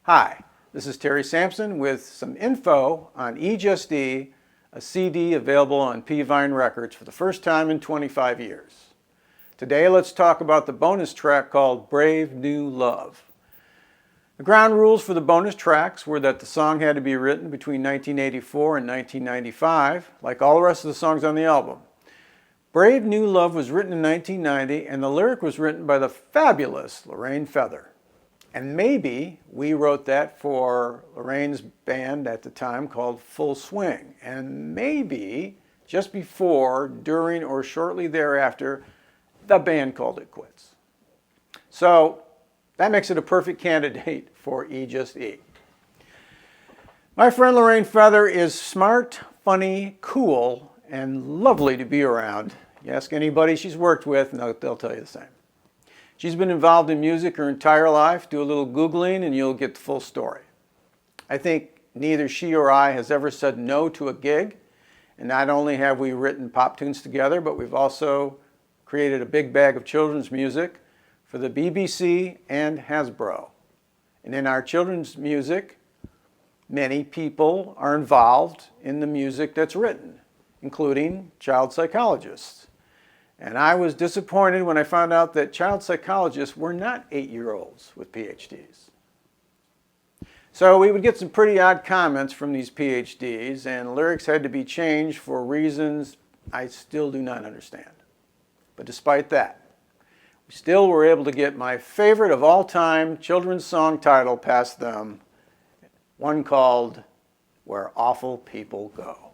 Hi, this is Terry Sampson with some info on E Just E, a CD available on P-Vine Records for the first time in 25 years. Today let's talk about the bonus track called Brave New Love. The ground rules for the bonus tracks were that the song had to be written between 1984 and 1995, like all the rest of the songs on the album. Brave New Love was written in 1990, and the lyric was written by the fabulous Lorraine Feather. And maybe we wrote that for Lorraine's band at the time called Full Swing. And maybe just before, during, or shortly thereafter, the band called it quits. So that makes it a perfect candidate for E Just E. My friend Lorraine Feather is smart, funny, cool, and lovely to be around. You ask anybody she's worked with, and they'll tell you the same. She's been involved in music her entire life. Do a little Googling and you'll get the full story. I think neither she or I has ever said no to a gig. And not only have we written pop tunes together, but we've also created a big bag of children's music for the BBC and Hasbro. And in our children's music, many people are involved in the music that's written, including child psychologists. And I was disappointed when I found out that child psychologists were not 8-year-olds with PhDs. So we would get some pretty odd comments from these PhDs, and lyrics had to be changed for reasons I still do not understand. But despite that, we still were able to get my favorite of all time children's song title past them, one called Where Awful People Go.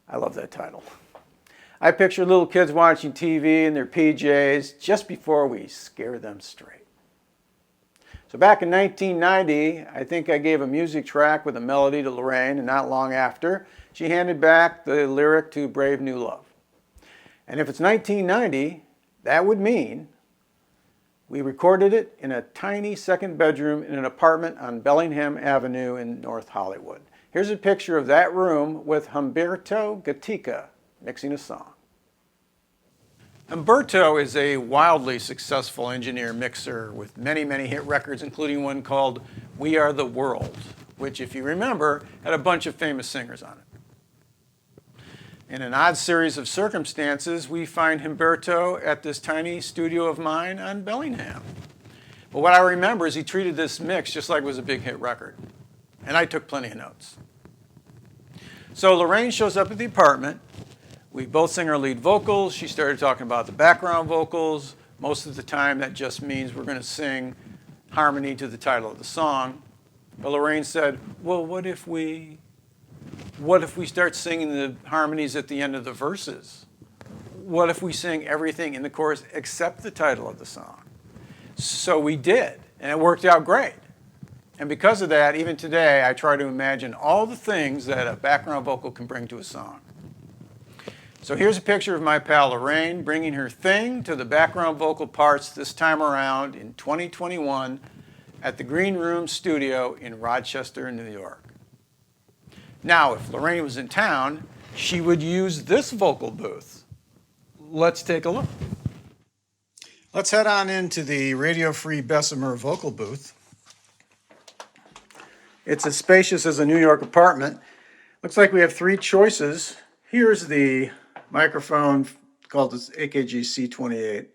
I love that title. I picture little kids watching TV in their PJs just before we scare them straight. So back in 1990, I think I gave a music track with a melody to Lorraine, and not long after, she handed back the lyric to Brave New Love. And if it's 1990, that would mean we recorded it in a tiny second bedroom in an apartment on Bellingham Avenue in North Hollywood. Here's a picture of that room with Humberto Gatica mixing a song. Humberto is a wildly successful engineer mixer with many, many hit records, including one called We Are the World, which, if you remember, had a bunch of famous singers on it. In an odd series of circumstances, we find Humberto at this tiny studio of mine on Bellingham. But what I remember is he treated this mix just like it was a big hit record. And I took plenty of notes. So Lorraine shows up at the apartment. We both sing our lead vocals. She started talking about the background vocals. Most of the time that just means we're going to sing harmony to the title of the song. But Lorraine said, well, what if we start singing the harmonies at the end of the verses? What if we sing everything in the chorus except the title of the song? So we did, and it worked out great. And because of that, even today, I try to imagine all the things that a background vocal can bring to a song. So here's a picture of my pal Lorraine bringing her thing to the background vocal parts this time around in 2021 at the Green Room Studio in Rochester, New York. Now, if Lorraine was in town, she would use this vocal booth. Let's take a look. Let's head on into the Radio Free Bessemer vocal booth. It's as spacious as a New York apartment. Looks like we have 3 choices. Here's the microphone called the AKG C28.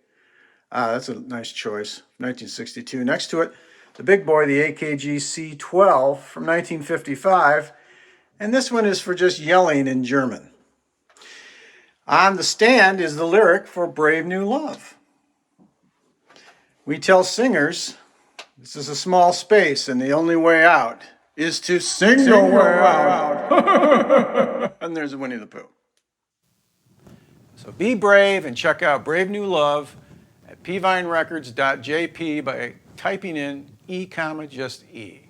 That's a nice choice, 1962. Next to it, the big boy, the AKG C12 from 1955. And this one is for just yelling in German. On the stand is the lyric for Brave New Love. We tell singers, this is a small space and the only way out is to sing your way out. And there's Winnie the Pooh. So be brave and check out Brave New Love at pvinerecords.jp by typing in E, just E.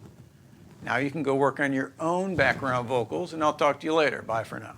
Now you can go work on your own background vocals, and I'll talk to you later. Bye for now.